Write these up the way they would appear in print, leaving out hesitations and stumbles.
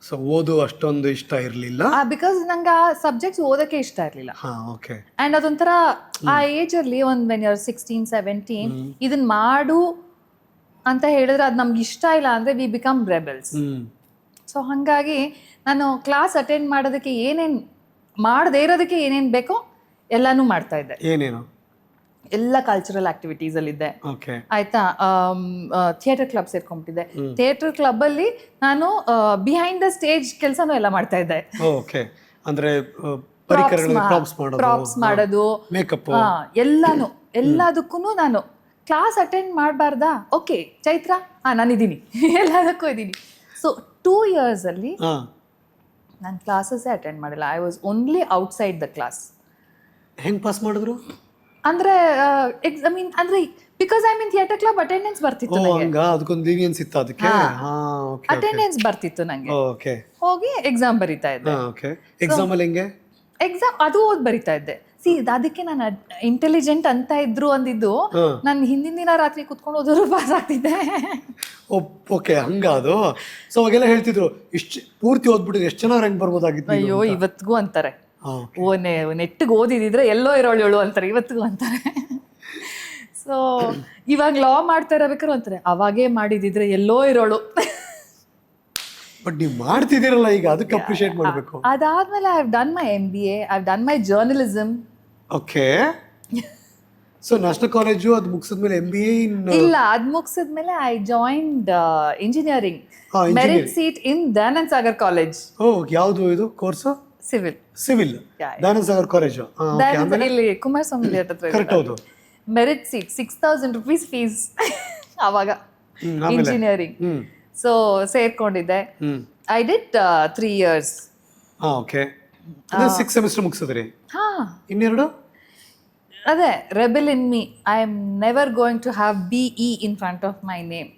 So ಓದು ಅಷ್ಟೊಂದು ಇಷ್ಟ ಇರಲಿಲ್ಲ. ಬಿಕಾಸ್ ನಂಗೆ ಆ ಸಬ್ಜೆಕ್ಟ್ಸ್ ಓದೋಕ್ಕೆ ಇಷ್ಟ ಇರಲಿಲ್ಲ. ಓಕೆ. ಆ್ಯಂಡ್ ಅದೊಂಥರ ಆ ಏಜಲ್ಲಿ ಒಂದು ವೆನ್ ಯರ್ 16-17 ಇದನ್ನ ಮಾಡು ಅಂತ ಹೇಳಿದ್ರೆ ಅದು ನಮ್ಗೆ ಇಷ್ಟ ಇಲ್ಲ ಅಂದರೆ ವಿ ಬಿಕಮ್ ರೆಬೆಲ್ಸ್. ಸೊ ಹಾಗಾಗಿ ನಾನು ಕ್ಲಾಸ್ ಅಟೆಂಡ್ ಮಾಡೋದಕ್ಕೆ ಏನೇನು ಮಾಡದೇ ಇರೋದಕ್ಕೆ ಏನೇನು ಬೇಕೋ ಎಲ್ಲನೂ ಮಾಡ್ತಾ ಇದ್ದೆ. ಏನೇನು? ಎಲ್ಲ ಕಲ್ಚರಲ್ ಆಕ್ಟಿವಿಟೀಸಲ್ಲಿದ್ದೆ. ಓಕೆ. ಆಯ್ತಾ, ಥಿಯೇಟರ್ ಕ್ಲಬ್ ಸೇರ್ಕೊಂಡ್ಬಿಟ್ಟಿದ್ದೆ. ಥಿಯೇಟರ್ ಕ್ಲಬ್ಬಲ್ಲಿ ನಾನು ಬಿಹೈಂಡ್ ದ ಸ್ಟೇಜ್ ಕೆಲಸನೂ ಎಲ್ಲ ಮಾಡ್ತಾ ಇದ್ದೆ. ಓಕೆ. ಅಂದರೆ ಪ್ರಾಪ್ಸ್ ಮಾಡೋದು, ಮೇಕಪ್, ಎಲ್ಲದಕ್ಕೂ ನಾನು ಕ್ಲಾಸ್ ಅಟೆಂಡ್ ಮಾಡಬಾರ್ದಾ? ಓಕೆ ಚೈತ್ರ, ನಾನಿದ್ದೀನಿ, ಎಲ್ಲದಕ್ಕೂ ಇದ್ದೀನಿ. ಸೊ 2 years ಅಲ್ಲಿ ನಾನು ಕ್ಲಾಸಸ್ಸೇ ಅಟೆಂಡ್ ಮಾಡಿಲ್ಲ. I was only outside the class. ಹೆಂಗೆ ಪಾಸ್ ಮಾಡಿದ್ರು? ಅಂದರೆ ಅಂದರೆ because I mean theatre club attendance ಬರ್ತಿತ್ತು ನನಗೆ. ಅದಕ್ಕೊಂದು ಲೀನಿಯನ್ಸ್ ಇತ್ತು ಅದಕ್ಕೆ. ಅಟೆಂಡೆನ್ಸ್ ಬರ್ತಿತ್ತು ನನಗೆ. ಓಕೆ. ಹೋಗಿ ಎಕ್ಸಾಮ್ ಬರಿತಾ ಇದ್ದೆ. ಓಕೆ. ಎಕ್ಸಾಮ್ ಅಲ್ಲಿ ಹೆಂಗೆ? ಎಕ್ಸಾಮ್ ಅದು ಓದ್ ಬರಿತಾ ಇದ್ದೆ. ಅದಕ್ಕೆ ನಾನು ಇಂಟೆಲಿಜೆಂಟ್ ಅಂತ ಇದ್ರು ಅಂದಿದ್ದು, ನಾನು ಹಿಂದಿನ ದಿನ ರಾತ್ರಿ ಕುತ್ಕೊಂಡು ಓದೋರು ಪಾಸ್ ಆಗ್ತಿದ್ದೆ. ಓಕೆ, ಹಂಗದು. ಸೊ ಅವಾಗೆಲ್ಲ ಹೇಳ್ತಿದ್ರು ಇಷ್ಟು ಪೂರ್ತಿ ಓದ್ಬಿಟ್ಟಿದ್ರೆ ಎಷ್ಟು ಜನ ರ್ಯಾಂಕ್ ಬರ್ಬೋದಾಗಿತ್ತು. ಅಯ್ಯೋ, ಇವತ್ತಿಗೂ ಅಂತಾರೆ, ನೆಟ್ಟಿಗೆ ಓದಿದಿದ್ರೆ ಎಲ್ಲೋ ಇರೋಳು ಅಂತಾರೆ, ಇವತ್ತಿಗೂ ಅಂತಾರೆ. ಸೊ ಇವಾಗ ಲಾ ಮಾಡ್ತಾ ಇರಬೇಕಾದ್ರು ಅಂತಾರೆ, ಅವಾಗೇ ಮಾಡಿದಿದ್ರೆ ಎಲ್ಲೋ ಇರೋಳು. ಬಟ್ ನೀವು ಮಾಡ್ತಿದ್ದೀರಲ್ಲ ಈಗ, ಅದಕ್ಕೆ ಅಪ್ರಿಷಿಯೇಟ್ ಮಾಡಬೇಕು. ಅದಾದ್ಮೇಲೆ I have done my MBA, I have done my journalism. Okay. So national college ಅದು ಮುಗಿಸಿದ್ಮೇಲೆ MBA ಇಲ್ಲ, ಅದು ಮುಗಿಸಿದ್ಮೇಲೆ I joined engineering merit seat in Dayananda Sagar college. ಯಾವುದು ಇದು course? Civil Dayananda Sagar college ಇಲ್ಲಿ ಕುಮಾರಸ್ವಾಮಿ ಹತ್ರ. ಕರೆಕ್ಟ್, ಹೌದು. ಮೆರಿಟ್ ಸೀಟ್ 6,000 rupees ಫೀಸ್ ಅವಾಗ, ಇಂಜಿನಿಯರಿಂಗ್. ಸೊ ಸೇರ್ಕೊಂಡಿದ್ದೆ. I did 3 years. Okay. 6 semester ಮುಗಿಸಿದ್ರಿ? ಇನ್ನೆರಡು ಅದೇ rebel in me, I am never going to have BE in front of my name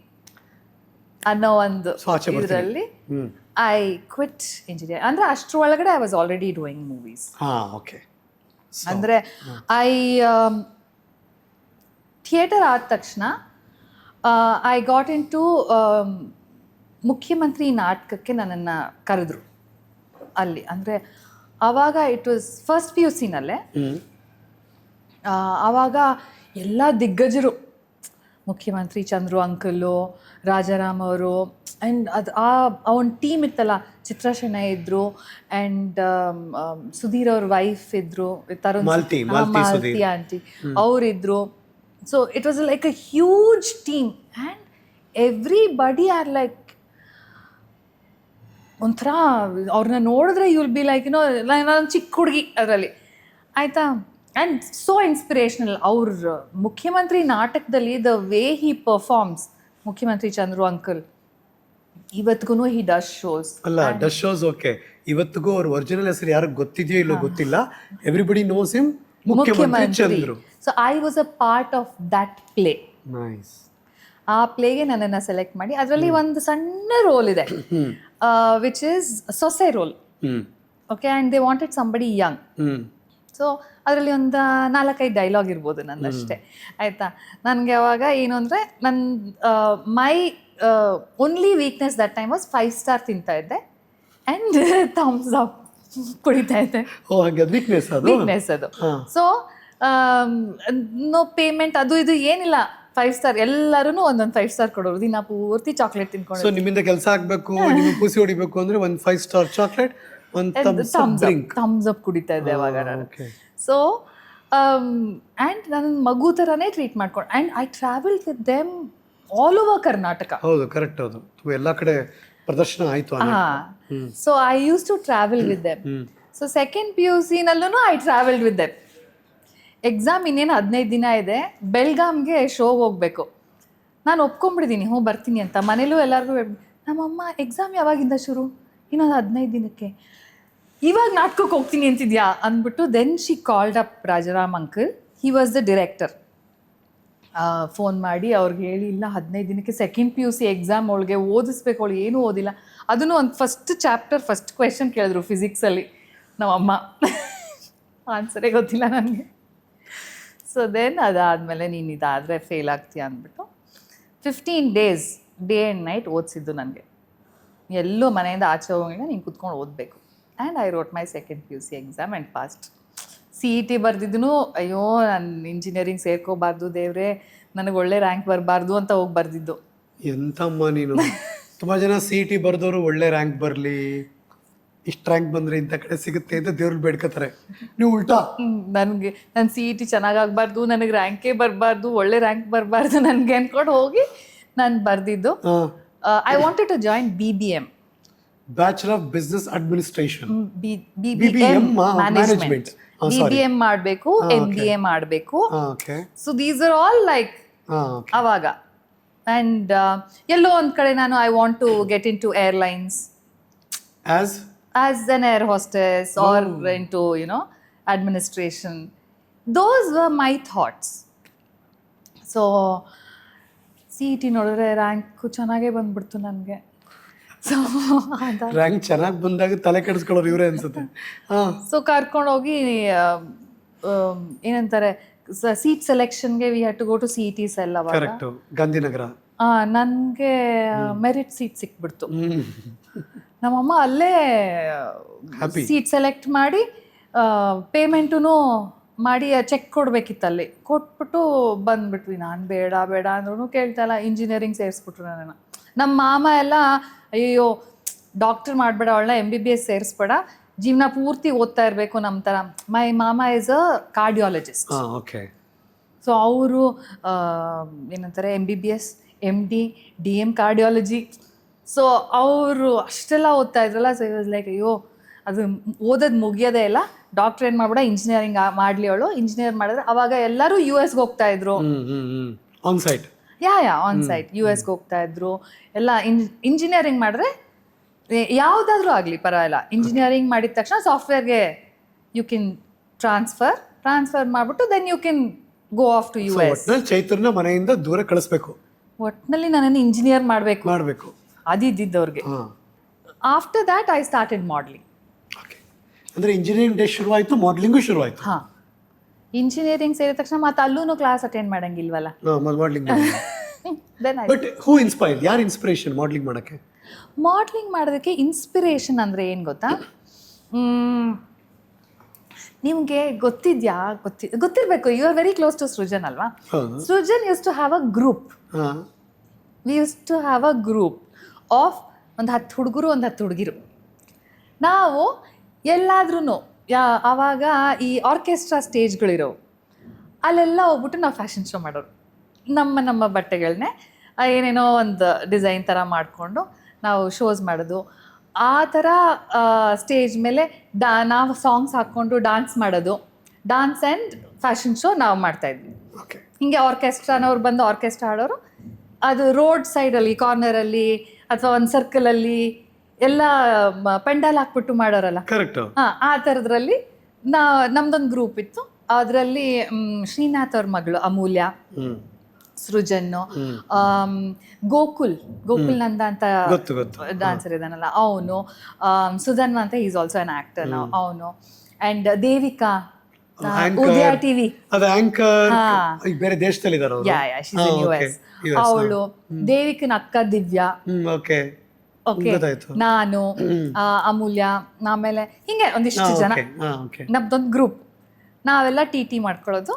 ಅನ್ನೋ ಒಂದು ಇದರಲ್ಲಿ ಐ ಕ್ವಿಟ್ ಇಂಜಿನಿಯರ್. ಅಂದರೆ ಅಷ್ಟರ ಒಳಗಡೆ I was already doing movies. Okay. ಅಂದರೆ ಥಿಯೇಟರ್ ಆದ ತಕ್ಷಣ ಐ ಗಾಟ್ ಇನ್ ಟು ಮುಖ್ಯಮಂತ್ರಿ ನಾಟಕಕ್ಕೆ ನನ್ನನ್ನು ಕರೆದ್ರು ಅಲ್ಲಿ. ಅಂದರೆ ಆವಾಗ ಇಟ್ ವಾಸ್ ಫಸ್ಟ್ PUC ನಲ್ಲೇ. ಆವಾಗ ಎಲ್ಲ ದಿಗ್ಗಜರು, ಮುಖ್ಯಮಂತ್ರಿ ಚಂದ್ರು ಅಂಕಲು, ರಾಜಾರಾಮ್ ಅವರು, ಆ್ಯಂಡ್ ಅದು ಒಂದು ಟೀಮ್ ಇತ್ತಲ್ಲ, ಚಿತ್ರಾ ಶೆಣೈ ಇದ್ದರು, ಆ್ಯಂಡ್ ಸುಧೀರ್ ಅವ್ರ ವೈಫ್ ಇದ್ದರು, ತರುಣ್ ಮಾಲ್ತಿ ಆಂಟಿ ಅವರಿದ್ದರು. So it was like a huge team and everybody are like ಒಂಥರ ಅವ್ರನ್ನ ನೋಡಿದ್ರೆ ಯು ವಿಲ್ ಬಿ ಲೈಕ್ ನಾನು ಚಿಕ್ಕ ಹುಡುಗಿ ಅದರಲ್ಲಿ, ಆಯಿತಾ. And so inspirational. ಅವ್ರ ಮುಖ್ಯಮಂತ್ರಿ ನಾಟಕದಲ್ಲಿ ದ ವೇ ಹಿ ಪರ್ಫಾರ್ಮ್ಸ್, ಮುಖ್ಯಮಂತ್ರಿ ಚಂದ್ರು ಅಂಕಲ್, ಇವತ್ತಿಗೂ ಹಿ ಡಸ್ ಶೋಸ್. ಅಲ್ಲ, ಡಸ್ ಶೋಸ್ ಓಕೆ. ಇವತ್ತಿಗೂ ಅವ್ರ ಒರಿಜಿನಲ್ ಹೆಸರು ಯಾರಿಗೆ ಗೊತ್ತಿದೆಯೋ ಇಲ್ಲೋ ಗೊತ್ತಿಲ್ಲ, ಎವ್ರಿಬಡಿ ನೋಸ್ ಹಿಮ್, ಮುಖ್ಯಮಂತ್ರಿ Chandru. So I was a part of that play. Nice. ಆ ಪ್ಲೇಗೆ ನನ್ನನ್ನು ಸೆಲೆಕ್ಟ್ ಮಾಡಿ ಅದರಲ್ಲಿ ಒಂದು ಸಣ್ಣ ರೋಲ್ ಇದೆ, ವಿಚ್ ಈಸ್ ಸೊಸೆ role. Okay. And they wanted somebody young. So ಅದರಲ್ಲಿ ಒಂದು 4-5 ಡೈಲಾಗ್ ಇರ್ಬೋದು ನನ್ನಷ್ಟೇ, ಆಯಿತಾ. ನನಗೆ ಅವಾಗ ಏನು ಅಂದರೆ, my only weakness that time was 5 star ತಿಂತಾ ಇದ್ದೆ ಆ್ಯಂಡ್ ಥಮ್ಸ್ ಅಪ್ ಕುಡಿತಾ ಇದ್ದೆ. ವೀಕ್ನೆಸ್ ಅದು. ಸೊ ನೋ ಪೇಮೆಂಟ್ ಅದು ಇದು ಏನಿಲ್ಲ, 5 star. ಎಲ್ಲರೂ ಒಂದೊಂದು 5 star ಕೊಡೋರು, ದಿನ ಪೂರ್ತಿ ಚಾಕ್ಲೇಟ್ ತಿನ್ಕೊಂಡು. ಸೊ ನಿಮ್ಮಿಂದ ಕೆಲಸ ಆಗಬೇಕು, ನಿಮಗೆ ಖುಷಿ ಹೊಡಿಬೇಕು ಅಂದರೆ ಒಂದು 5 star ಚಾಕ್ಲೇಟ್, ಒಂದು ಥಮ್ಸ್ ಅಪ್ ಕುಡಿತಾ ಇದ್ದೆ ಅವಾಗ ನಾನು. ಸೊ ಆ್ಯಂಡ್ ನನ್ನ ಮಗು ಥರನೇ ಟ್ರೀಟ್ ಮಾಡ್ಕೊಂಡು, and I travelled with them all over Karnataka. ಹೌದು, ಕರೆಕ್ಟ್, ಹೌದು. ಎಲ್ಲ ಕಡೆ ಪ್ರದರ್ಶನ ಆಯಿತು. So I use to travel with them. So second PUC ನಲ್ಲೂ I travelled with them. Exam ಇನ್ನೇನು 15 ದಿನ ಇದೆ, ಬೆಲ್ಗಾಮ್ಗೆ ಶೋಗೆ ಹೋಗಬೇಕು. ನಾನು ಒಪ್ಕೊಂಡ್ಬಿಟ್ಟಿದ್ದೀನಿ, ಬರ್ತೀನಿ ಅಂತ. ಮನೇಲೂ ಎಲ್ಲರಿಗೂ ನಮ್ಮಮ್ಮ ಎಕ್ಸಾಮ್ ಯಾವಾಗಿಂದ ಶುರು? ಇನ್ನೊಂದು 15 ದಿನಕ್ಕೆ. ಇವಾಗ ನಾಟಕಕ್ಕೆ ಹೋಗ್ತೀನಿ ಅಂತಿದ್ಯಾ ಅಂದ್ಬಿಟ್ಟು then she called up Rajaram uncle, he was the director. Phone ಮಾಡಿ ಅವ್ರಿಗೆ ಹೇಳಿ, ಇಲ್ಲ 15 ದಿನಕ್ಕೆ ಸೆಕೆಂಡ್ PUC ಎಕ್ಸಾಮ್, ಅವಳಿಗೆ ಓದಿಸ್ಬೇಕು, ಅವಳು ಏನೂ ಓದಿಲ್ಲ. ಅದನ್ನು ಒಂದು ಫಸ್ಟ್ ಚಾಪ್ಟರ್ ಫಸ್ಟ್ ಕ್ವೆಶನ್ ಕೇಳಿದ್ರು ಫಿಸಿಕ್ಸಲ್ಲಿ ನಮ್ಮಮ್ಮ, ಆನ್ಸರೇ ಗೊತ್ತಿಲ್ಲ ನನಗೆ. ಸೊ ದೆನ್ ಅದಾದಮೇಲೆ ನೀನು ಇದಾದರೆ ಫೇಲ್ ಆಗ್ತೀಯ ಅಂದ್ಬಿಟ್ಟು 15 days ಡೇ ಆ್ಯಂಡ್ ನೈಟ್ ಓದಿಸಿದ್ದು ನನಗೆ. ಎಲ್ಲೋ ಮನೆಯಿಂದ ಆಚೆ ಹೋಗಿಲ್ಲ, ನೀನು ಕುತ್ಕೊಂಡು ಓದಬೇಕು. And I wrote my second PUC exam and past. CET ಬರ್ದಿದ್ದನು, ಅಯ್ಯೋ ನಾನು ಇಂಜಿನಿಯರಿಂಗ್ ಸೇರ್ಕೋಬಾರ್ದು ದೇವ್ರೆ, ನನಗೆ ಒಳ್ಳೆ ರ್ಯಾಂಕ್ ಬರಬಾರ್ದು ಅಂತ ಹೋಗಿ ಬರ್ದಿದ್ದು. ಎಂತಮ್ಮ ನೀನು. ತುಂಬ ಜನ CET ಬರ್ದವರು ಒಳ್ಳೆ ರ್ಯಾಂಕ್ ಬರಲಿ, ಇಷ್ಟು ರ್ಯಾಂಕ್ ಬಂದರೆ ಇಂಥ ಕಡೆ ಸಿಗುತ್ತೆ ಅಂತ ದೇವ್ರಲ್ಲಿ ಬೇಡ್ಕೋತಾರೆ. ನೀವು ಉಲ್ಟಾ. ನನಗೆ ನನ್ನ CET ಚೆನ್ನಾಗಾಗಬಾರ್ದು, ನನಗೆ ರ್ಯಾಂಕೇ ಬರಬಾರ್ದು, ಒಳ್ಳೆ ರ್ಯಾಂಕ್ ಬರಬಾರ್ದು ನನಗೆ ಅಂದ್ಕೊಂಡು ಹೋಗಿ ನಾನು ಬರ್ದಿದ್ದು. I wanted to join BBM, bachelor of business administration. BBM management. BBM ಮಾಡಬೇಕು, MBA ಮಾಡಬೇಕು. So these are all like ಅವಾಗ. ಆ್ಯಂಡ್ ಎಲ್ಲೋ ಒಂದು ಕಡೆ ನಾನು I want to get into airlines as an air hostess or into, you know, administration. Those were my thoughts. So CET ನೋಡಿದ್ರೆ rank ಚೆನ್ನಾಗೇ ಬಂದ್ಬಿಡ್ತು ನನಗೆ. ಸೊ ರ್ಯಾಂಕ್ ಚೆನ್ನಾಗಿ ಬಂದಾಗ ತಲೆ ಕೆಡಿಸ್ಕೊಳ್ಳೋರು ಇವರೇ ಅನ್ಸುತ್ತೆ. ಸೊ ಕರ್ಕೊಂಡೋಗಿ ಏನಂತಾರೆ ಸೀಟ್ ಸೆಲೆಕ್ಷನ್ಗೆ we had to go to CET cell. ಅವಾಗ ಕರೆಕ್ಟ್, ಗಾಂಧಿನಗರ. ನನಗೆ ಮೆರಿಟ್ ಸೀಟ್ ಸಿಕ್ಬಿಡ್ತು. ನಮ್ಮಮ್ಮ ಅಲ್ಲೇ ಸೀಟ್ ಸೆಲೆಕ್ಟ್ ಮಾಡಿ ಪೇಮೆಂಟೂ ಮಾಡಿ ಚೆಕ್ ಕೊಡ್ಬೇಕಿತ್ತು. ಅಲ್ಲಿ ಕೊಟ್ಬಿಟ್ಟು ಬಂದ್ಬಿಟ್ವಿ. ನಾನು ಬೇಡ ಬೇಡ ಅಂದ್ರೂ ಕೇಳ್ತಾಯಿಲ್ಲ, ಇಂಜಿನಿಯರಿಂಗ್ ಸೇರಿಸ್ಬಿಟ್ರು ನನ್ನನ್ನು. ನಮ್ಮ ಮಾಮ ಎಲ್ಲ ಅಯ್ಯೋ ಡಾಕ್ಟರ್ ಮಾಡಬೇಡ, ಅವಳನ್ನ MBBS ಸೇರಿಸ್ಬೇಡ, ಜೀವನ ಪೂರ್ತಿ ಓದ್ತಾ ಇರಬೇಕು ನಮ್ಮ ಥರ. ಮೈ ಮಾಮ is a cardiologist. Okay. So ಅವರು ಏನಂತಾರೆ MBBS, MD, DM cardiology. So ಅವರು ಅಷ್ಟೆಲ್ಲ ಓದ್ತಾ ಇದ್ರಲ್ಲ. ಸೊ ಇಟ್ ವಾಸ್ ಲೈಕ್ ಅಯ್ಯೋ ಅದು ಓದೋದು ಮುಗಿಯೋದೇ ಇಲ್ಲ, ಡಾಕ್ಟರ್ ಏನು ಮಾಡ್ಬೇಡ, ಇಂಜಿನಿಯರಿಂಗ್ ಮಾಡಲಿ ಅವಳು. ಇಂಜಿನಿಯರ್ ಮಾಡಿದ್ರೆ ಅವಾಗ ಎಲ್ಲರೂ US ಹೋಗ್ತಾ ಇದ್ರು. On site. On site US ಹೋಗ್ತಾ ಇದ್ರು ಎಲ್ಲ. ಇಂಜಿನಿಯರಿಂಗ್ ಮಾಡಿದ್ರೆ ಯಾವುದಾದ್ರೂ ಆಗಲಿ ಪರವಾಗಿಲ್ಲ, ಇಂಜಿನಿಯರಿಂಗ್ ಮಾಡಿದ ತಕ್ಷಣ ಸಾಫ್ಟ್ವೇರ್ಗೆ ಯು ಕ್ಯಾನ್ ಟ್ರಾನ್ಸ್ಫರ್ ಮಾಡಿಬಿಟ್ಟು then you can go off to US. Chaitanya ಮನೆಯಿಂದ ದೂರ ಕಳಿಸ್ಬೇಕು. ಒಟ್ಟಿನಲ್ಲಿ ನನ್ನನ್ನು ಇಂಜಿನಿಯರ್ ಮಾಡಬೇಕು ಅದಿದ್ದವ್ರಿಗೆ. After that I started modelling. ಅಂದರೆ ಇಂಜಿನಿಯರಿಂಗ್ ಡೇ ಶುರುವಾಯಿತು, ಮಾಡಲಿಂಗು ಶುರುವಾಯಿತು. ಹಾಂ, ಇಂಜಿನಿಯರಿಂಗ್ ಸೇರಿದ ತಕ್ಷಣ ಮತ್ತೆ ಅಲ್ಲೂ ಕ್ಲಾಸ್ ಅಟೆಂಡ್ ಮಾಡಂಗಿಲ್ವಲ್ಲ. ಮಾಡಲಿಂಗ್. ಬಟ್ ಹೂ ಇನ್ಸ್ಪೈರ್, ಯಾರು ಇನ್ಸ್ಪಿರೇಷನ್ ಮಾಡಲಿಂಗ್ ಮಾಡೋಕ್ಕೆ? ಮಾಡಲಿಂಗ್ ಮಾಡೋದಕ್ಕೆ ಇನ್ಸ್ಪಿರೇಷನ್ ಅಂದರೆ ಏನು ಗೊತ್ತಾ? ನಿಮಗೆ ಗೊತ್ತಿರಬೇಕು, you are very close to Srujan ಅಲ್ವಾ? Srujan use to have a group. We use to have a group of ಒಂದು 10 ಹುಡುಗರು, ಒಂದು 10 ಹುಡುಗಿರು. ನಾವು ಎಲ್ಲಾದ್ರೂ ಆವಾಗ ಈ ಆರ್ಕೆಸ್ಟ್ರಾ ಸ್ಟೇಜ್ಗಳಿರೋವು, ಅಲ್ಲೆಲ್ಲ ಹೋಗ್ಬಿಟ್ಟು ನಾವು ಫ್ಯಾಷನ್ ಶೋ ಮಾಡೋರು. ನಮ್ಮ ಬಟ್ಟೆಗಳನ್ನೇ ಏನೇನೋ ಒಂದು ಡಿಸೈನ್ ಥರ ಮಾಡಿಕೊಂಡು ನಾವು ಶೋಸ್ ಮಾಡೋದು. ಆ ಥರ ಸ್ಟೇಜ್ ಮೇಲೆ ನಾವು ಸಾಂಗ್ಸ್ ಹಾಕ್ಕೊಂಡು ಡ್ಯಾನ್ಸ್ ಮಾಡೋದು. ಡ್ಯಾನ್ಸ್ ಆ್ಯಂಡ್ ಫ್ಯಾಷನ್ ಶೋ ನಾವು ಮಾಡ್ತಾಯಿದ್ವಿ. ಹೀಗೆ ಆರ್ಕೆಸ್ಟ್ರಾನವ್ರು ಬಂದು ಆರ್ಕೆಸ್ಟ್ರಾ ಆಡೋರು, ಅದು ರೋಡ್ ಸೈಡಲ್ಲಿ ಕಾರ್ನರಲ್ಲಿ ಅಥವಾ ಒಂದು ಸರ್ಕಲಲ್ಲಿ ಎಲ್ಲ ಪೆಂಡಾಲ್ ಹಾಕ್ಬಿಟ್ಟು ಮಾಡೋರಲ್ಲ. ಆ ಥರದ್ರಲ್ಲಿ ನಮ್ದೊಂದು ಗ್ರೂಪ್ ಇತ್ತು. ಅದರಲ್ಲಿ ಶ್ರೀನಾಥ್ ಅವ್ರ ಮಗಳು ಅಮೂಲ್ಯ, ಸೃಜನ್ನು, ಗೋಕುಲ್ ನಂದ ಅಂತ ಡಾನ್ಸರ್ ಇದಾನಲ್ಲ ಅವನು, ಸುಧನ್ ಅಂತ ಈಸ್ ಆಲ್ಸೋ ಅನ್ ಆಕ್ಟರ್ ನಾವು, ಅವನು. ಆ್ಯಂಡ್ ದೇವಿಕಾ, ಉದಯ TV ಬೇರೆ ದೇಶದಲ್ಲಿ US, ಅವಳು, ದೇವಿಕನ ಅಕ್ಕ ದಿವ್ಯಾ, ನಾನು, ಅಮೂಲ್ಯ, ಆಮೇಲೆ ಹಿಂಗೆ ಒಂದಿಷ್ಟು ಜನ, ನಮ್ದೊಂದು ಗ್ರೂಪ್. ನಾವೆಲ್ಲ TT ಮಾಡ್ಕೊಳ್ಳೋದು,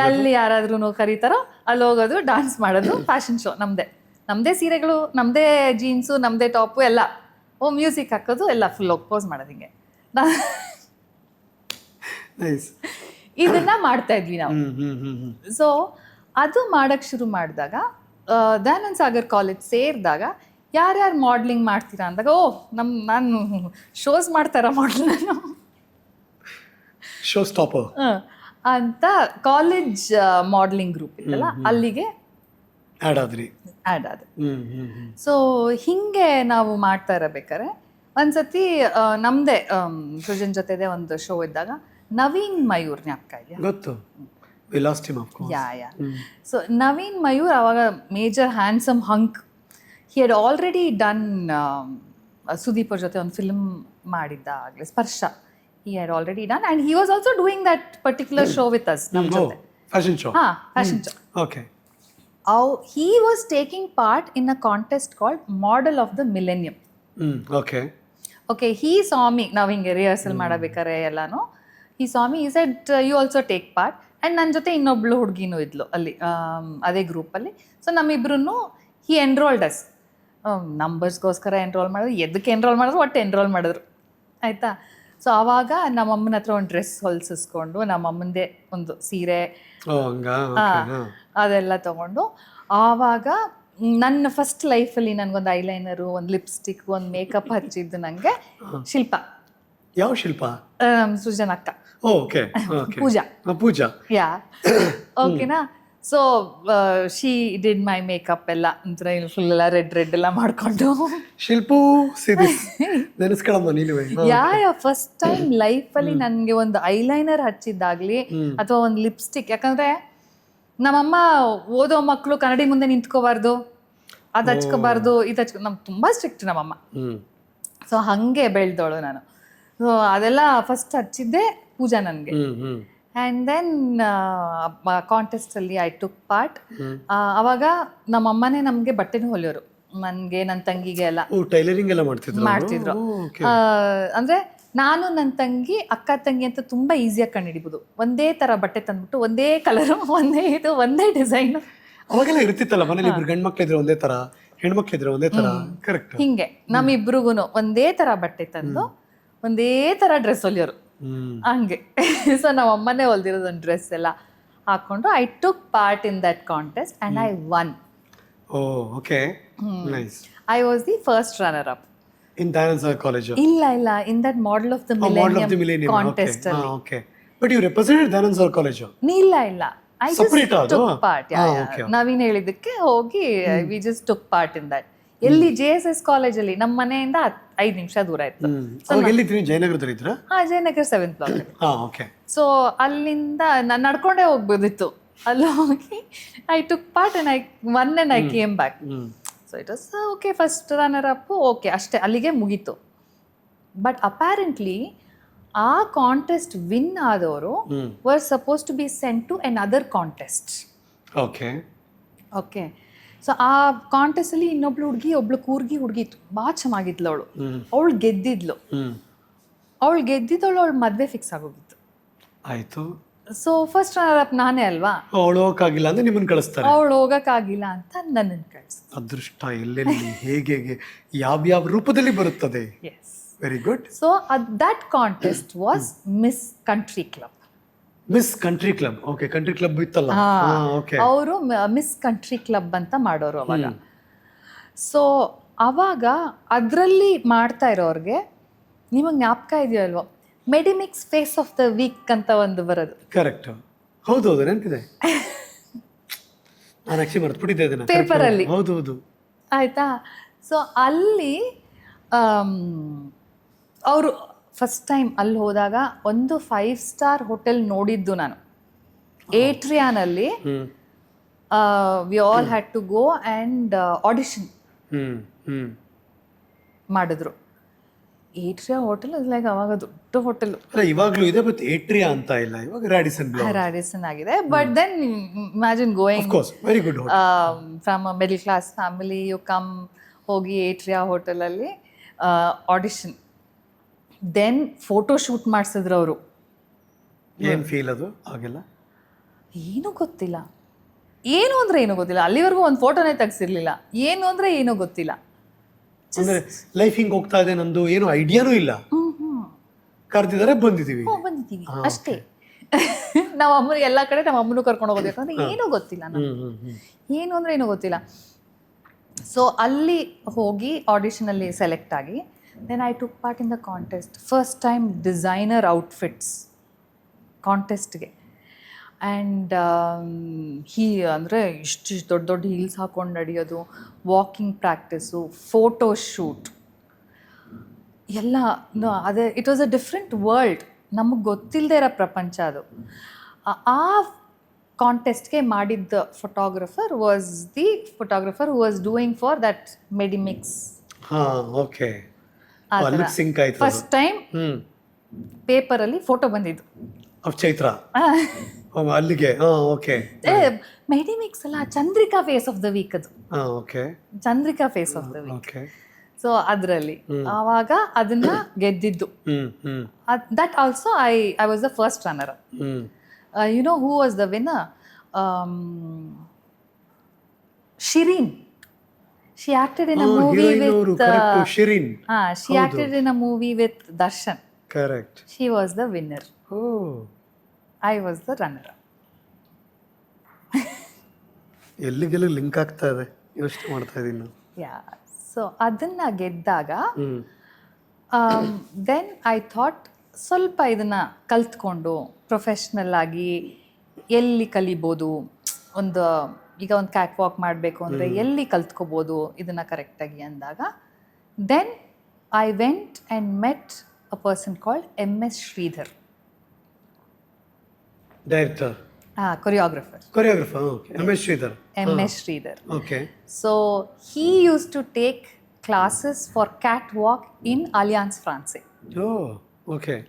ಎಲ್ಲಿ ಯಾರಾದ್ರೂ ಕರೀತಾರೋ ಅಲ್ಲಿ ಹೋಗೋದು, ಡ್ಯಾನ್ಸ್ ಮಾಡೋದು, ಫ್ಯಾಷನ್ ಶೋ ನಮ್ಮದೇ ಸೀರೆಗಳು, ನಮ್ಮದೇ ಜೀನ್ಸು, ನಮ್ಮದೇ ಟಾಪು ಎಲ್ಲ. ಮ್ಯೂಸಿಕ್ ಹಾಕೋದು, ಎಲ್ಲ ಫುಲ್ ಹೋಗಿ ಪೋಸ್ ಮಾಡೋದು. ಹಿಂಗೆ ಇದನ್ನ ಮಾಡ್ತಾ ಇದ್ವಿ ನಾವು. ಸೊ ಅದು ಮಾಡಕ್ಕೆ ಶುರು ಮಾಡಿದಾಗ, ದಯಾನಂದ ಸಾಗರ್ ಕಾಲೇಜ್ ಸೇರಿದಾಗ ಯಾರ್ಯಾರು ಮಾಡ್ಲಿಂಗ್ ಮಾಡ್ತೀರಾ ಅಂದಾಗ, ನಾನು ಶೋಸ್ ಮಾಡ್ತಾರ ಮಾಡಲ್ ನಾನು ಶೋ ಸ್ಟಾಪರ್ ಅಂತ ಕಾಲೇಜ್ ಮಾಡ್ಲಿಂಗ್ ಗ್ರೂಪ್ ಇತ್ತಲ್ಲ, ಅಲ್ಲಿಗೆ ಆ್ಯಡ್ ಆದ್ರಿ. ಸೊ ಹಿಂಗೆ ನಾವು ಮಾಡ್ತಾ ಇರಬೇಕಾರೆ ಒಂದ್ಸತಿ ನಮ್ಮದೇ ಸೃಜನ್ ಜೊತೆದೆ ಒಂದು ಶೋ ಇದ್ದಾಗ ನವೀನ್ ಮಯೂರ್ ಜ್ಞಾಪಕ ಇದೆಯಾ? ಗೊತ್ತು. ಸೊ ನವೀನ್ ಮಯೂರ್ ಅವಾಗ major handsome ಹಂಕ್. He had already done Sudeep ಅವ್ರ ಜೊತೆ ಒಂದು ಫಿಲ್ಮ್ ಮಾಡಿದ್ದ ಆಗಲೇ, ಸ್ಪರ್ಶ. He had already done, and he was also doing that particular show with us. Fashion show. Fashion show. Okay. He was taking part in a contest called Model of the Millennium. Okay. Okay, he saw me ನಾವು ಹಿಂಗೆ rehearsal ಮಾಡಬೇಕಾರೆ ಎಲ್ಲಾನು he saw me he said you also take part. And ನನ್ನ ಜೊತೆ ಇನ್ನೊಬ್ಳು ಹುಡುಗಿನೂ ಇದ್ಲು ಅಲ್ಲಿ ಅದೇ ಗ್ರೂಪಲ್ಲಿ. ಸೊ ನಮ್ಮಿಬ್ರು ಹಿ ಎನ್ರೋಲ್ಡ್ ಅಸ್. ನಂಬರ್ಸ್ಗೋಸ್ಕರ ಎನ್ರೋಲ್ ಮಾಡಿದ್ರು, ಎದಕ್ಕೆ ಎನ್ರೋಲ್ ಮಾಡಿದ್ರು, ಒಟ್ಟು ಎನ್ರೋಲ್ ಮಾಡಿದ್ರು ಆಯಿತಾ. ಸೊ ಆವಾಗ ನಮ್ಮಮ್ಮನ ಹತ್ರ ಒಂದು ಡ್ರೆಸ್ ಹೊಲ್ಸಿಸ್ಕೊಂಡು ನಮ್ಮಮ್ಮಂದೇ ಒಂದು ಸೀರೆ ಅದೆಲ್ಲ ತೊಗೊಂಡು ಆವಾಗ ನನ್ನ ಫಸ್ಟ್ ಲೈಫಲ್ಲಿ ನನಗೊಂದು ಐಲೈನರು, ಒಂದು ಲಿಪ್ಸ್ಟಿಕ್, ಒಂದು ಮೇಕಪ್ ಹಚ್ಚಿದ್ದು ನನಗೆ ಶಿಲ್ಪ. ಯಾವ ಶಿಲ್ಪ? ಸೃಜನ್ ಅಕ್ಕ. ಓಕೆ. ಪೂಜಾ. ಪೂಜಾ, ಯಾ. ಓಕೆನಾ. So she did my makeup ಎಲ್ಲ ಒಂಥರ ಫುಲ್ ಎಲ್ಲ ರೆಡ್ ಎಲ್ಲ ಮಾಡ್ಕೊಂಡು. ಶಿಲ್ಪು ನೆನೆಸ್ಕೊಳಮ್ಮ ನೀನು. ಯಾ ಫಸ್ಟ್ ಟೈಮ್ ಲೈಫಲ್ಲಿ ನನಗೆ ಒಂದು ಐಲೈನರ್ ಹಚ್ಚಿದ್ದಾಗ್ಲಿ ಅಥವಾ ಒಂದು ಲಿಪ್ಸ್ಟಿಕ್. ಯಾಕಂದ್ರೆ ನಮ್ಮಮ್ಮ ಓದೋ ಮಕ್ಕಳು ಕನ್ನಡಿ ಮುಂದೆ ನಿಂತ್ಕೋಬಾರ್ದು, ಅದು ಹಚ್ಕೋಬಾರ್ದು, ಇದು ನಮ್ಗೆ ತುಂಬ ಸ್ಟ್ರಿಕ್ಟ್ ನಮ್ಮಮ್ಮ. ಸೊ ಹಾಗೆ ಬೆಳೆದವಳು ನಾನು. ಸೊ ಅದೆಲ್ಲ ಫಸ್ಟ್ ಹಚ್ಚಿದ್ದೆ ಪೂಜಾ ನನಗೆ. ಆ್ಯಂಡ್ ದೆನ್ ಕಾಂಟೆಸ್ಟಲ್ಲಿ ಐ ಟುಕ್ ಪಾರ್ಟ್. ಅವಾಗ ನಮ್ಮಮ್ಮನೇ ನಮಗೆ ಬಟ್ಟೆನೂ ಹೊಲಿಯೋರು, ನನಗೆ ನನ್ನ ತಂಗಿಗೆ ಎಲ್ಲ ಟೈಲರಿಂಗ್ ಎಲ್ಲ ಮಾಡ್ತಿದ್ರು. ಅಂದರೆ ನಾನು ನನ್ನ ತಂಗಿ ಅಕ್ಕ ತಂಗಿ ಅಂತ ತುಂಬ ಈಸಿಯಾಗಿ ಕಂಡುಹಿಡಿಬೋದು. ಒಂದೇ ಥರ ಬಟ್ಟೆ ತಂದ್ಬಿಟ್ಟು ಒಂದೇ ಕಲರು, ಒಂದೇ ಇದು, ಒಂದೇ ಡಿಸೈನು. ಅವಾಗೆಲ್ಲ ಇರ್ತಿತ್ತಲ್ಲ ಮನೇಲಿ, ಇಬ್ರು ಗಂಡು ಮಕ್ಳಿದ್ರೆ ಒಂದೇ ಥರ, ಹೆಣ್ಮಕ್ಳಿದ್ರೆ ಒಂದೇ ಥರ. ಕರೆಕ್ಟ್. ಹಿಂಗೆ ನಮ್ಮಿಬ್ರಿಗೂ ಒಂದೇ ಥರ ಬಟ್ಟೆ ತಂದು ಒಂದೇ ಥರ ಡ್ರೆಸ್ ಹೊಲಿಯೋರು ಹಂಗೆ. ಸೊ ನಮ್ಮ ಅಮ್ಮನೇ ಹೊಲ್ದಿರೋದು ಒಂದು ಡ್ರೆಸ್ ಎಲ್ಲ ಹಾಕೊಂಡು I took part in that contest and I won. Okay, nice. I was the first runner up in Dayananda Sagar college. ಇಲ್ಲ in that model of the millennium contest ಅಲ್ಲಿ. Okay, but you represented Dayananda Sagar college. ಇಲ್ಲ I just took part. Naveen ಹೇಳಿದ್ದಕ್ಕೆ ಹೋಗಿ we just took part in that. ಎಲ್ಲಿ JSS ಕಾಲೇಜಲ್ಲಿ ನಮ್ಮ ಮನೆಯಿಂದ 5 ನಿಮಿಷ ದೂರ ಇತ್ತು. ಜಯನಗರದಲ್ಲಿ. Jayanagar 7th block. ಸೊ ಅಲ್ಲಿಂದ ನಾನು ನಡ್ಕೊಂಡೇ ಹೋಗ್ಬೋದಿತ್ತು. ಅಲ್ಲಿ ಹೋಗಿ I took part and I won and I came back. So it was okay, first runner up. Okay, ಅಷ್ಟೇ, ಅಲ್ಲಿಗೆ ಮುಗೀತು. ಬಟ್ ಅಪ್ಯಾರೆಂಟ್ಲಿ ಆ ಕಾಂಟೆಸ್ಟ್ ವಿನ್ ಆದವರು were suppose to be sent to another contest. Okay. So ಆ ಕಾಂಟೆಸ್ಟಲ್ಲಿ ಇನ್ನೊಬ್ಳು ಹುಡುಗಿ, ಒಬ್ಳು ಕೂರ್ಗಿ ಹುಡುಗಿ ತುಂಬ ಚೆನ್ನಾಗಿದ್ಲು ಅವಳು. ಅವಳು ಗೆದ್ದಿದ್ಲು. ಅವಳು ಮದುವೆ ಫಿಕ್ಸ್ ಆಗೋಗಿತ್ತು. ಆಯ್ತು. ಸೊ ಫಸ್ಟ್ ರನ್ನರ್ ಅಪ್ ನಾನೇ ಅಲ್ವಾ. ಅವಳು ಹೋಗಕ್ಕಾಗಿಲ್ಲ ಅಂದ್ರೆ ನಿಮ್ಮನ್ನ ಕಳಿಸ್ತಾರೆ. ಅವಳು ಹೋಗಕ್ಕಾಗಿಲ್ಲ ಅಂತ ನನ್ನನ್ನು ಕಳಿಸ್ತಾರೆ. ಅದೃಷ್ಟ ಎಲ್ಲೆಲ್ಲಿ ಹೇಗೆ ಯಾವ ರೂಪದಲ್ಲಿ ಬರುತ್ತದೆ. Very good. So that contest was miss country club. Miss country club. Okay, country club ಇತ್ತಲ್ಲ. ಅವರು ಮಿಸ್ ಕಂಟ್ರಿ ಕ್ಲಬ್ ಅಂತ ಮಾಡೋರು ಅವಾಗ. ಸೊ ಅವಾಗ ಅದರಲ್ಲಿ ಮಾಡ್ತಾ ಇರೋರಿಗೆ ನಿಮಗೆ ಜ್ಞಾಪಕ ಇದೆಯೋ ಅಲ್ವೋ, Medimix face of the weak ಅಂತ ಒಂದು ಬರೋದು. ಕರೆಕ್ಟ್. ಹೌದು, ನೆನಪಿದೆ. ನಾನು ಆಕ್ಚುಲಿ ಮರ್ತ್ಬಿಟ್ಟಿದ್ದೆ ಅದನ್ನ. ಪೇಪರಲ್ಲಿ. ಹೌದು. ಆಯ್ತಾ. ಸೊ ಅಲ್ಲಿ ಅವರು ಫಸ್ಟ್ ಟೈಮ್ ಅಲ್ಲಿ ಹೋದಾಗ ಒಂದು 5 ಸ್ಟಾರ್ ಹೋಟೆಲ್ ನೋಡಿದ್ದು ನಾನು. ಏಟ್ರಿಯಾನಲ್ಲಿ we all had to go and audition ಮಾಡಿದ್ರು. ಏಟ್ರಿಯಾ ಹೋಟೆಲ್ ಲೈಕ್ ಅವಾಗ ದೊಡ್ಡ ಹೋಟೆಲ್. ಇವಾಗಲೂ ಇದೆ, ಬಟ್ ಏಟ್ರಿಯಾ ಅಂತ ಇಲ್ಲ, ಇವಾಗ ರಾಡಿಸನ್ ಆಗಿದೆ. But then imagine going very good from a middle class family, you come ಹೋಗಿ ಏಟ್ರಿಯಾ ಹೋಟೆಲಲ್ಲಿ ಆಡಿಷನ್. ದೆನ್ ಫೋಟೋ ಶೂಟ್ ಮಾಡಿಸಿದ್ರು ಅವರು. ಏನು ಫೀಲ್ ಅದು ಆಗೆಲ್ಲ? ಏನೂ ಗೊತ್ತಿಲ್ಲ. ಏನು ಅಂದರೆ ಏನೂ ಗೊತ್ತಿಲ್ಲ. ಅಲ್ಲಿವರೆಗೂ ಒಂದು ಫೋಟೋನೇ ತೆಗ್ಸಿರ್ಲಿಲ್ಲ. ಏನು ಅಂದರೆ ಏನೂ ಗೊತ್ತಿಲ್ಲ. ಅಂದರೆ ಲೈಫ್ ಹಿಂಗೆ ಹೋಗ್ತಾ ಇದೆ, ನಂದು ಏನು ಐಡಿಯಾನೂ ಇಲ್ಲ. ಕರೆದಿದ್ದಾರೆ, ಬಂದಿದ್ದೀವಿ ಅಷ್ಟೇ. ನಮ್ಮ ಅಮ್ಮನಿಗೆ ಎಲ್ಲ ಕಡೆ ನಮ್ಮ ಅಮ್ಮನೂ ಕರ್ಕೊಂಡು ಹೋಗೋದು. ಯಾಕಂದರೆ ಏನೂ ಗೊತ್ತಿಲ್ಲ, ಏನು ಅಂದರೆ ಏನೂ ಗೊತ್ತಿಲ್ಲ. ಸೊ ಅಲ್ಲಿ ಹೋಗಿ ಆಡಿಷನಲ್ಲಿ ಸೆಲೆಕ್ಟ್ ಆಗಿ then I took part in the contest. First time designer outfits ಕಾಂಟೆಸ್ಟ್ಗೆ. ಆ್ಯಂಡ್ ಅಂದರೆ ಇಷ್ಟು ದೊಡ್ಡ ಹೀಲ್ಸ್ ಹಾಕೊಂಡು ನಡೆಯೋದು, ವಾಕಿಂಗ್ ಪ್ರಾಕ್ಟೀಸು, ಫೋಟೋ ಶೂಟ್ ಎಲ್ಲ. ಅದೇ it was a different world. ನಮಗೆ ಗೊತ್ತಿಲ್ಲದೆ ಇರೋ ಪ್ರಪಂಚ ಅದು. ಆ ಕಾಂಟೆಸ್ಟ್ಗೆ ಮಾಡಿದ್ದ photographer was the photographer who was doing for that Medimix. Okay. First time ಪೇಪರಲ್ಲಿ ಫೋಟೋ ಬಂದಿದ್ದು ಚೈತ್ರ ಅಲ್ಲಿಗೆ. ಓಕೆ. ಮೆಡಿಮಿಕ್ಸ್ ಅಲ್ಲ, Chandrika face of the week ಅದು. Okay, Chandrika face of the week. So ಅದರಲ್ಲಿ ಆವಾಗ ಅದನ್ನ ಗೆದ್ದಿದ್ದು. That also I was the first runner. You know who was the winner? Shireen. She acted in a movie with Shireen. She acted in a movie with Darshan. Correct. She was the winner. Oh. I was the runner. ಎಲ್ಲಿಗೆಲ್ಲ link ಆಗ್ತಾ ಇದೆ, ಯೋಚನೆ ಮಾಡ್ತಾ ಇದ್ದೀನಿ. ಯಾ, so ಅದನ್ನ ಗೆದ್ದಾಗ then I thought ಸ್ವಲ್ಪ ಇದನ್ನ ಕಲ್ತ್ಕೊಂಡು ಪ್ರೊಫೆಷ್ನಲ್ ಆಗಿ ಎಲ್ಲಿ ಕಲಿಬೋದು, ಈಗ ಒಂದು ಕ್ಯಾಟ್ ವಾಕ್ ಮಾಡಬೇಕು ಅಂದರೆ ಎಲ್ಲಿ ಕಲ್ತ್ಕೋಬೋದು ಇದನ್ನ ಕರೆಕ್ಟಾಗಿ ಅಂದಾಗ then I went and met a person called MS Sridhar. Director? Choreographer. Okay. MS Sridhar. MS Sridhar. Okay. So he used to take classes for catwalk in Alliance Francaise. Oh, okay.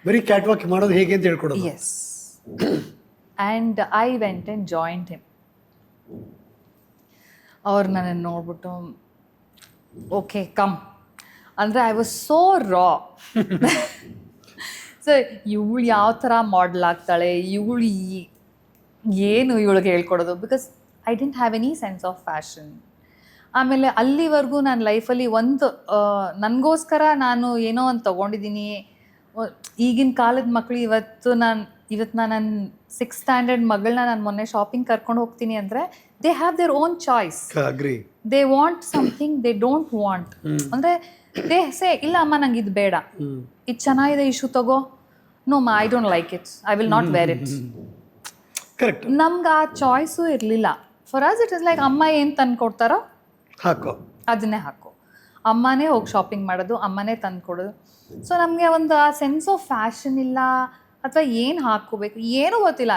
ಬರೀ cat walk ಮಾಡೋದು ಹೇಗೆ ಅಂತ ಹೇಳ್ಕೊಡೋದು? Yes. And I went and joined him. ಅವ್ರು ನನ್ನನ್ನು ನೋಡ್ಬಿಟ್ಟು okay come ಅಂದರೆ I was so raw. So ಇವಳು ಯಾವ ಥರ ಮಾಡಲ್ ಆಗ್ತಾಳೆ, ಇವಳು ಏನು ಇವಳಿಗೆ ಹೇಳ್ಕೊಡೋದು, because I didn't have any sense of fashion. ಆಮೇಲೆ ಅಲ್ಲಿವರೆಗೂ ನನ್ನ ಲೈಫಲ್ಲಿ ನನಗೋಸ್ಕರ ನಾನು ಏನೋ ಒಂದು ತೊಗೊಂಡಿದ್ದೀನಿ. ಈಗಿನ ಕಾಲದ ಮಕ್ಕಳು ಇವತ್ತು ನಾನು ನನ್ನ 6th ಸ್ಟ್ಯಾಂಡರ್ಡ್ ಮಗಳನ್ನ ನಾನು ಮೊನ್ನೆ ಶಾಪಿಂಗ್ ಕರ್ಕೊಂಡು ಹೋಗ್ತೀನಿ ಅಂದರೆ they have their own choice. They want something they don't want. ಅಂದರೆ ದೇ ಸೇ ಇಲ್ಲ ಅಮ್ಮ ನಂಗೆ ಇದು ಬೇಡ, ಇದು ಚೆನ್ನಾಗಿದೆ ಇಶ್ಯೂ ತಗೋ, ನೋ ಮಾ I don't like it, I will not where it. Correct. ನಮ್ಗೆ ಆ ಚಾಯ್ಸು ಇರಲಿಲ್ಲ. For us it is like ಅಮ್ಮ ಏನು ತಂದು ಕೊಡ್ತಾರೋ ಹಾಕೋ, ಅದನ್ನೇ ಹಾಕೋ. ಅಮ್ಮನೇ ಹೋಗಿ ಶಾಪಿಂಗ್ ಮಾಡೋದು, ಅಮ್ಮನೇ ತಂದು ಕೊಡೋದು. ಸೊ ನಮಗೆ ಒಂದು ಆ ಸೆನ್ಸ್ ಆಫ್ ಫ್ಯಾಷನ್ ಇಲ್ಲ, ಅಥವಾ ಏನು ಹಾಕ್ಕೋಬೇಕು ಏನೂ ಗೊತ್ತಿಲ್ಲ.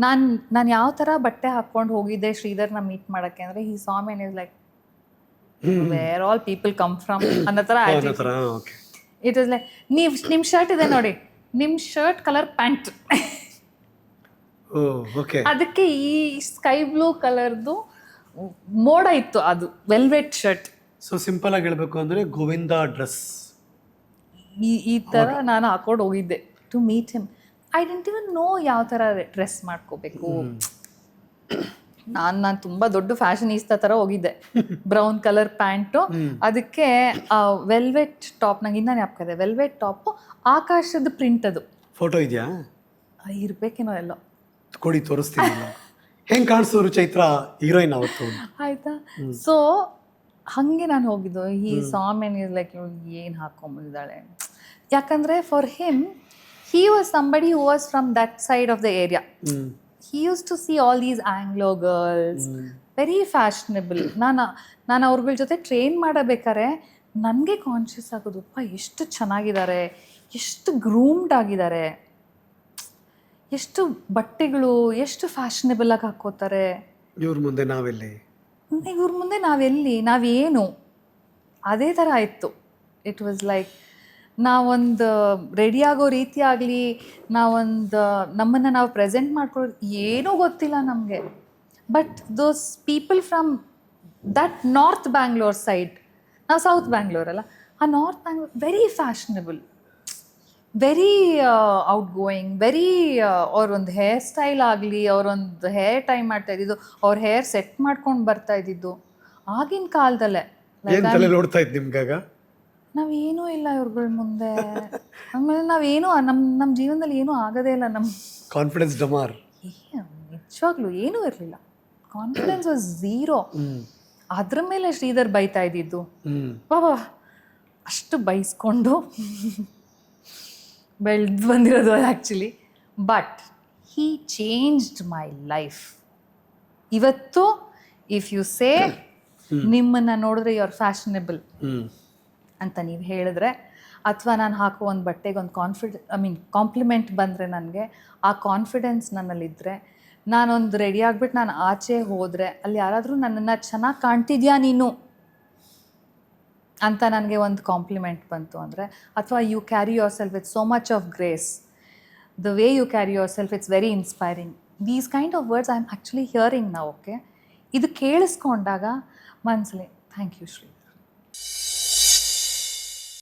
ನಾನು ಯಾವ ಥರ ಬಟ್ಟೆ ಹಾಕ್ಕೊಂಡು ಹೋಗಿದ್ದೆ ಶ್ರೀಧರ್ನ ಮೀಟ್ ಮಾಡೋಕ್ಕೆ ಅಂದರೆ he saw me is like where all people come from ಅನ್ನೋ ಥರ ಆಯ್ತು. ಇಟ್ ಇಸ್ ಲೈಕ್ ನಿಮ್ಮ ಶರ್ಟ್ ಇದೆ ನೋಡಿ, ನಿಮ್ಮ ಶರ್ಟ್ ಕಲರ್ ಪ್ಯಾಂಟ್, ಅದಕ್ಕೆ ಈ ಸ್ಕೈ ಬ್ಲೂ ಕಲರ್ದು ಮೋಡ ಇತ್ತು, ಅದು ವೆಲ್ವೆಟ್ ಶರ್ಟ್. ಸೊ ಸಿಂಪಲ್ ಆಗಿ ಹೇಳ್ಬೇಕು ಅಂದರೆ ಗೋವಿಂದ ಡ್ರೆಸ್ ಈ ಥರ ನಾನು ಹಾಕೊಂಡು ಹೋಗಿದ್ದೆ to meet him. I didn't even know ಯಾವ ಥರ ಡ್ರೆಸ್ ಮಾಡ್ಕೋಬೇಕು. ನಾನು ತುಂಬ ದೊಡ್ಡ ಫ್ಯಾಷನಿಸ್ತಾ ಥರ ಹೋಗಿದ್ದೆ. ಬ್ರೌನ್ ಕಲರ್ ಪ್ಯಾಂಟು, ಅದಕ್ಕೆ ವೆಲ್ವೆಟ್ ಟಾಪ್, ನಂಗೆ ಇನ್ನೂ ಜ್ಞಾಪಕ ಇದೆ, ವೆಲ್ವೆಟ್ ಟಾಪು ಆಕಾಶದ ಪ್ರಿಂಟ್. ಅದು ಫೋಟೋ ಇದೆಯಾ? ಇರ್ಬೇಕೇನೋ ಎಲ್ಲೋ, ಕೊಡಿ ತೋರಿಸ್ತೀನಿ. ಹೆಂಗೆ ಕಾಣಿಸೋರು ಚೈತ್ರ ಹೀರೋಯಿನ್ ಅವತ್ತು, ಆಯ್ತಾ? ಸೊ ಹಾಗೆ ನಾನು ಹೋಗಿದ್ದು. ಈ ಸಾಮೆನ್ ಇಸ್ ಲೈಕ್ ಏನು ಹಾಕೊಂಬಂದಿದ್ದಾಳೆ, ಯಾಕಂದರೆ for him he was somebody who was from that side of the area. He used to see all these Anglo girls, very fashionable. ನಾನು ಅವ್ರಗಳ ಜೊತೆ ಟ್ರೈನ್ ಮಾಡಬೇಕಾದ್ರೆ ನನಗೆ ಕಾನ್ಷಿಯಸ್ ಆಗೋದು, ಅಪ್ಪ ಎಷ್ಟು ಚೆನ್ನಾಗಿದ್ದಾರೆ, ಎಷ್ಟು ಗ್ರೂಮ್ಡ್ ಆಗಿದ್ದಾರೆ, ಎಷ್ಟು ಬಟ್ಟೆಗಳು ಎಷ್ಟು ಫ್ಯಾಷನಬಲ್ ಆಗಿ ಹಾಕೋತಾರೆ. ಇವ್ರ ಮುಂದೆ ನಾವೇನು ಅದೇ ಥರ ಆಯಿತು. ಇಟ್ ವಾಸ್ ಲೈಕ್ ನಾವೊಂದು ರೆಡಿ ಆಗೋ ರೀತಿ ಆಗಲಿ, ನಮ್ಮನ್ನು ನಾವು ಪ್ರೆಸೆಂಟ್ ಮಾಡ್ಕೊಳ್ಳೋದು ಏನೂ ಗೊತ್ತಿಲ್ಲ ನಮಗೆ. But those people from that north Bangalore side, ನಾವು ಸೌತ್ ಬ್ಯಾಂಗ್ಳೂರ್ ಅಲ್ಲ, ಆ north Bangalore very fashionable, very outgoing, very ಅವ್ರೊಂದು ಹೇರ್ ಸ್ಟೈಲ್ ಆಗಲಿ, ಅವರೊಂದು ಹೇರ್ ಟೈ ಮಾಡ್ತಾ ಇದ್ದಿದ್ದು, ಅವ್ರ ಹೇರ್ ಸೆಟ್ ಮಾಡ್ಕೊಂಡು ಬರ್ತಾ ಇದ್ದಿದ್ದು ಆಗಿನ ಕಾಲದಲ್ಲೇ. ನೋಡ್ತಾ ಇದ್ದು ನಿಮ್ಗಾಗ ನಾವೇನೂ ಇಲ್ಲ ಇವ್ರಗಳ ಮುಂದೆ. ಆಮೇಲೆ ನಾವೇನು ನಮ್ಮ ಜೀವನದಲ್ಲಿ ಏನೂ ಆಗೋದೇ ಇಲ್ಲ. ನಮ್ಮ ಕಾನ್ಫಿಡೆನ್ಸ್ ಡಮಾರ್, ನಿಜವಾಗ್ಲೂ ಏನೂ ಇರಲಿಲ್ಲ. Confidence was zero. ಅದ್ರ ಮೇಲೆ ಶ್ರೀಧರ್ ಬೈತಾ ಇದ್ದಿದ್ದು, ಬಾಬಾ ಅಷ್ಟು ಬೈಸ್ಕೊಂಡು ಬೆಳೆದು ಬಂದಿರೋದು ಅದು actually. But he changed my life. ಇವತ್ತು ಇಫ್ ಯು ಸೇ ನಿಮ್ಮನ್ನು ನೋಡಿದ್ರೆ ಯು ಆರ್ ಫ್ಯಾಷನಬಲ್ ಅಂತ ನೀವು ಹೇಳಿದ್ರೆ, ಅಥವಾ ನಾನು ಹಾಕೋ ಒಂದು ಬಟ್ಟೆಗೆ ಒಂದು ಕಾಂಪ್ಲಿಮೆಂಟ್ ಬಂದರೆ ನನಗೆ, ಆ ಕಾನ್ಫಿಡೆನ್ಸ್ ನನ್ನಲ್ಲಿದ್ದರೆ, ನಾನೊಂದು ರೆಡಿ ಆಗಿಬಿಟ್ಟು ನಾನು ಆಚೆ ಹೋದರೆ ಅಲ್ಲಿ ಯಾರಾದರೂ ನನ್ನನ್ನು ಚೆನ್ನಾಗಿ ಕಾಣ್ತಿದ್ಯಾ ನೀನು ಅಂತ ನನಗೆ ಒಂದು ಕಾಂಪ್ಲಿಮೆಂಟ್ ಬಂತು ಅಂದರೆ, ಅಥವಾ you carry yourself with so much of grace, the way you carry yourself it's very inspiring. These kind of words I am actually hearing ನಾವು. ಓಕೆ, ಇದು ಕೇಳಿಸ್ಕೊಂಡಾಗ ಮನಸ್ಸಲ್ಲಿ ಥ್ಯಾಂಕ್ ಯು ಶ್ರೀ.